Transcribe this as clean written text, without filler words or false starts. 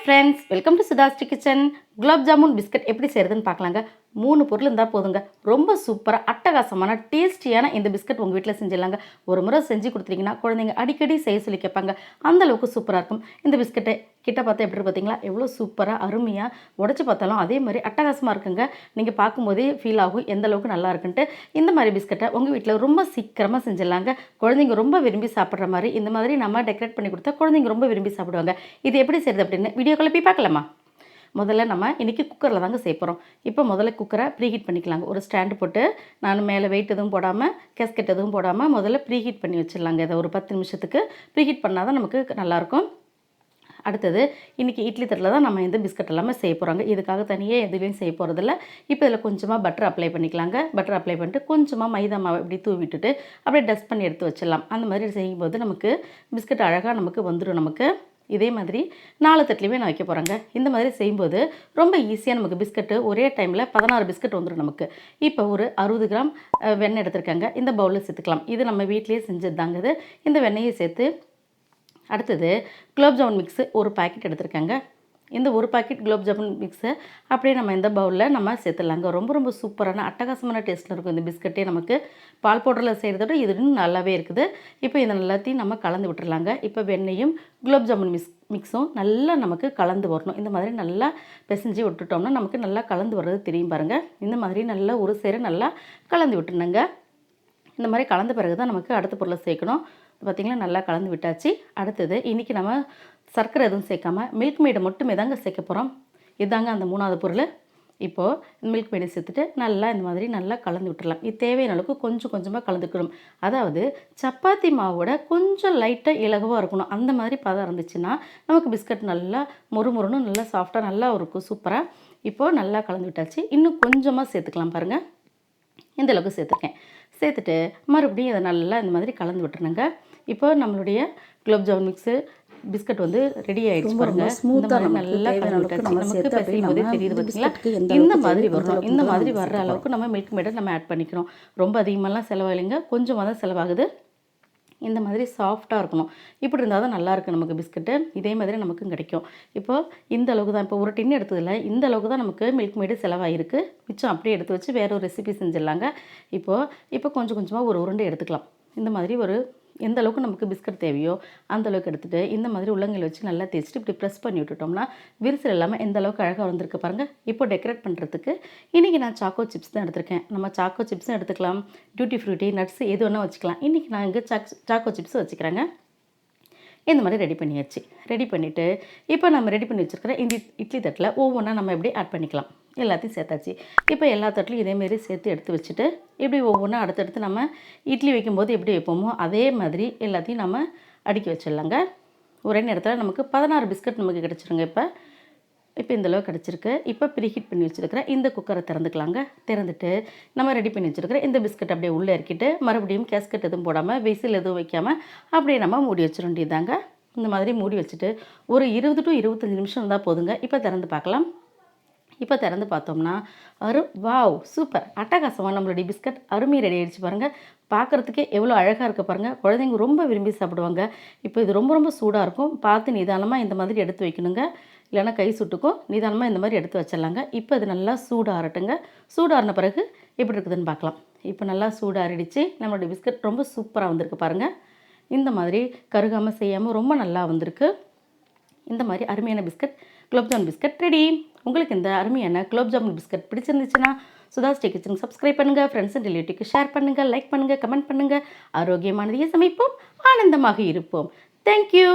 Friends, welcome to SudhaSri kitchen. Gulab jamun biscuit எப்படி செய்கிறதுன்னு பார்க்கலாங்க. 3 பொருள் இருந்தால் போதுங்க. ரொம்ப சூப்பராக அட்டகாசமான டேஸ்டியான இந்த பிஸ்கட் உங்கள் வீட்டில் செஞ்சிடலாங்க. ஒரு முறை செஞ்சு கொடுத்துட்டிங்கன்னா குழந்தைங்க அடிக்கடி செய்ய சொல்லி கேட்பாங்க. அந்தளவுக்கு சூப்பராக இருக்கும் இந்த பிஸ்கட்டை. கிட்ட பார்த்தா எப்படி பார்த்தீங்களா, எவ்வளோ சூப்பராக அருமையாக உடச்சி பார்த்தாலும் அதே மாதிரி அட்டகாசமாக இருக்குங்க. நீங்கள் பார்க்கும்போதே ஃபீல் ஆகும் எந்த அளவுக்கு நல்லா இருக்குன்ட்டு. இந்த மாதிரி பிஸ்கட்டை உங்கள் வீட்டில் ரொம்ப சீக்கிரமாக செஞ்சிடலாங்க. குழந்தைங்க ரொம்ப விரும்பி சாப்பிட்ற மாதிரி இந்த மாதிரி நம்ம டெக்கரேட் பண்ணி கொடுத்தா குழந்தைங்க ரொம்ப விரும்பி சாப்பிடுவாங்க. இது எப்படி செய்கிறது அப்படின்னு வீடியோக்குள்ளே போய் பார்க்கலாமா? முதல்ல நம்ம இன்றைக்கி குக்கரில் தாங்க செய்ய போகிறோம். இப்போ முதல்ல குக்கரை ப்ரீஹீட் பண்ணிக்கலாங்க. ஒரு ஸ்டாண்டு போட்டு நான் மேலே வெயிட் எதுவும் போடாமல் கேஸ்கெட் எதுவும் போடாமல் முதல்ல ப்ரீஹீட் பண்ணி வச்சிடலாங்க. இதை ஒரு 10 நிமிஷத்துக்கு ப்ரீஹீட் பண்ணால் தான் நமக்கு நல்லாயிருக்கும். அடுத்தது இன்றைக்கி இட்லி தட்டில் தான் நம்ம இந்த பிஸ்கட் எல்லாமே செய்ய போகிறாங்க. இதுக்காக தனியாக எதுலேயும் செய்ய போகிறதில்ல. இப்போ இதில் கொஞ்சமாக பட்டர் அப்ளை பண்ணிக்கலாங்க. பட்டர் அப்ளை பண்ணிட்டு கொஞ்சமாக மைதா மாவை இப்படி தூவி விட்டுட்டு அப்படியே டஸ்ட் பண்ணி எடுத்து வச்சிடலாம். அந்த மாதிரி செய்யும்போது நமக்கு பிஸ்கட் அழகாக நமக்கு வந்துடும். நமக்கு இதே மாதிரி 4 தட்டுலையுமே நான் வைக்க போகிறேங்க. இந்த மாதிரி செய்யும்போது ரொம்ப ஈஸியாக நமக்கு பிஸ்கட்டு ஒரே டைமில் 16 பிஸ்கட் வந்துடும் நமக்கு. இப்போ ஒரு 60 கிராம் வெண்ணெய் எடுத்துருக்காங்க. இந்த பவுலில் சேர்த்துக்கலாம். இது நம்ம வீட்டிலேயே செஞ்சது தாங்க. இது இந்த வெண்ணெயை சேர்த்து அடுத்தது குலாப் ஜாமுன் மிக்ஸு ஒரு பாக்கெட் எடுத்துருக்காங்க. இந்த ஒரு பாக்கெட் குலாப் ஜாமுன் மிக்ஸை அப்படியே நம்ம இந்த பவுலில் நம்ம சேர்த்துடலாங்க. ரொம்ப ரொம்ப சூப்பரான அட்டகாசமான டேஸ்ட்டில் இருக்கும் இந்த பிஸ்கட்டே. நமக்கு பால் பவுடரில் செய்கிறத விட இது இன்னும் நல்லாவே இருக்குது. இப்போ இதை எல்லாத்தையும் நம்ம கலந்து விட்டுறலாங்க. இப்போ வெண்ணெயும் குலாப் ஜாமுன் மிக்ஸும் நல்லா நமக்கு கலந்து வரணும். இந்த மாதிரி நல்லா பிசைஞ்சு விட்டுட்டோம்னா நமக்கு நல்லா கலந்து வர்றது தெரியும் பாருங்கள். இந்த மாதிரி நல்லா ஒரு சேர நல்லா கலந்து விட்டுணுங்க. இந்த மாதிரி கலந்த பிறகு தான் நமக்கு அடுத்த பொருளை சேர்க்கணும். பார்த்திங்களா, நல்லா கலந்து விட்டாச்சு. அடுத்தது இன்றைக்கி நம்ம சர்க்கரை எதுவும் சேர்க்காமல் மில்க் மேடை மட்டுமே தாங்க சேர்க்க போகிறோம். இதுதாங்க அந்த 3வது பொருள். இப்போது மில்க் மேடை சேர்த்துட்டு நல்லா இந்த மாதிரி நல்லா கலந்து விட்டுடலாம். இது தேவையான அளவுக்கு கொஞ்சம் கொஞ்சமாக கலந்துக்கணும். அதாவது சப்பாத்தி மாவோட கொஞ்சம் லைட்டாக இலகுவாக இருக்கணும். அந்த மாதிரி பதம் இருந்துச்சுன்னா நமக்கு பிஸ்கட் நல்லா மொறுமொறுன்னு நல்லா சாஃப்டாக நல்லா இருக்கும் சூப்பராக. இப்போது நல்லா கலந்து விட்டாச்சு. இன்னும் கொஞ்சமாக சேர்த்துக்கலாம் பாருங்கள். இந்த அளவுக்கு சேர்த்துருக்கேன். சேர்த்துட்டு மறுபடியும் இதை நல்லா இந்த மாதிரி கலந்து விட்டுருணுங்க. இப்போ நம்மளுடைய குலாப் ஜாமுன் மிக்ஸு பிஸ்கட் வந்து ரெடி ஆகிடுச்சு பாருங்கள். ஸ்மூத்தாக நல்லா கலந்து விட்டாச்சு. நமக்கு பிசையும் போதே தெரியுது பார்த்தீங்களா, இந்த மாதிரி வரணும். இந்த மாதிரி வர்ற அளவுக்கு நம்ம மில்க் மேடை நம்ம ஆட் பண்ணிக்கிறோம். ரொம்ப அதிகமாகலாம் செலவாயில்லைங்க, கொஞ்சமாக தான் செலவாகுது. இந்த மாதிரி சாஃப்டாக இருக்கணும். இப்படி இருந்தால் தான் நல்லாயிருக்கு நமக்கு பிஸ்கட்டு. இதே மாதிரி நமக்கும் கிடைக்கும். இப்போது இந்த அளவுக்கு தான், இப்போ ஒரு டின்னு எடுத்ததில்ல, இந்த அளவுக்கு தான் நமக்கு மில்க் மேடு செலவாகிருக்கு. மிச்சம் அப்படியே எடுத்து வச்சு வேறு ஒரு ரெசிபி செஞ்சிடலாங்க. இப்போ கொஞ்சம் கொஞ்சமாக ஒரு உருண்டை எடுத்துக்கலாம். இந்த மாதிரி ஒரு எந்த அளவுக்கு நமக்கு பிஸ்கட் தேவையோ அந்த அளவுக்கு எடுத்துகிட்டு இந்த மாதிரி உள்ளங்கையில் வச்சு நல்லா தேய்ச்சிட்டு இப்படி ப்ரெஸ் பண்ணி விட்டுட்டோம்னா விரிசல் இல்லாமல் எந்த அளவுக்கு அழகாக வந்திருக்கு பாருங்கள். இப்போ டெக்கரேட் பண்ணுறதுக்கு இன்றைக்கி நான் சாக்கோ சிப்ஸ் தான் எடுத்திருக்கேன். நம்ம சாக்கோ சிப்ஸும் எடுத்துக்கலாம், டியூட்டி ஃப்ரூட்டி நட்ஸ் எது வேணால் வச்சுக்கலாம். இன்றைக்கி நான் இங்கே சாக்கோ சிப்ஸ் வச்சுக்கிறேங்க. இந்த மாதிரி ரெடி பண்ணியாச்சு. ரெடி பண்ணிவிட்டு இப்போ நம்ம ரெடி பண்ணி வச்சுருக்கிற இந்த இட்லி தட்டில் ஒவ்வொன்றா நம்ம எப்படி ஆட் பண்ணிக்கலாம். எல்லாத்தையும் சேர்த்தாச்சு. இப்போ எல்லா தட்டிலையும் இதேமாரி சேர்த்து எடுத்து வச்சுட்டு இப்படி ஒவ்வொன்றா அடுத்தடுத்து நம்ம இட்லி வைக்கும்போது எப்படி வைப்போமோ அதே மாதிரி எல்லாத்தையும் நம்ம அடுக்கி வச்சிடலாங்க. ஒரே நேரத்தில் நமக்கு 16 பிஸ்கட் நமக்கு கிடச்சிருங்க. இப்போ இந்தளவு கிடச்சிருக்கு. இப்போ ப்ரீஹீட் பண்ணி வச்சுருக்கிற இந்த குக்கரை திறந்துக்கலாங்க. திறந்துட்டு நம்ம ரெடி பண்ணி வச்சுருக்கிற இந்த பிஸ்கட் அப்படியே உள்ளே இறக்கிட்டு மறுபடியும் கேஸ்கட் எதுவும் போடாமல் விசில் எதுவும் வைக்காமல் அப்படியே நம்ம மூடி வச்சிட வேண்டியதாங்க. இந்த மாதிரி மூடி வச்சுட்டு ஒரு 20 to 25 நிமிஷம் இருந்தால் போதுங்க. இப்போ திறந்து பார்க்கலாம். இப்போ திறந்து பார்த்தோம்னா வாவ் சூப்பர் அட்டகாசமாக நம்மளுடைய பிஸ்கட் அருமையாக ரெடி ஆகிடுச்சு பாருங்கள். பார்க்குறதுக்கே எவ்வளோ அழகாக இருக்குது பாருங்கள். குழந்தைங்க ரொம்ப விரும்பி சாப்பிடுவாங்க. இப்போ இது ரொம்ப ரொம்ப சூடாக இருக்கும். பார்த்து நிதானமாக இந்த மாதிரி எடுத்து வைக்கணுங்க, இல்லைனா கை சுட்டுக்கும். நிதானமாக இந்த மாதிரி எடுத்து வச்சிடலாங்க. இப்போ இது நல்லா சூடாகட்டுங்க. சூடாறின பிறகு எப்படி இருக்குதுன்னு பார்க்கலாம். இப்போ நல்லா சூடாறிடுச்சு. நம்மளுடைய பிஸ்கட் ரொம்ப சூப்பராக வந்திருக்கு பாருங்கள். இந்த மாதிரி கருகாமல் செய்யாமல் ரொம்ப நல்லா வந்திருக்கு. இந்த மாதிரி அருமையான biscuit gulab jamun biscuit ready. உங்களுக்கு இந்த அருமையான குலாப் ஜாமுன் பிஸ்கட் பிடிச்சிருந்துச்சுன்னா SudhaSri கிச்சனுக்கு சப்ஸ்கிரைப் பண்ணுங்கள், ஃப்ரெண்ட்ஸ் அண்ட் ரிலேட்டிவ்க்கு ஷேர் பண்ணுங்கள், லைக் பண்ணுங்கள், கமெண்ட் பண்ணுங்கள். ஆரோக்கியமானதையே சமைப்போம், ஆனந்தமாக இருப்போம். தேங்க்யூ.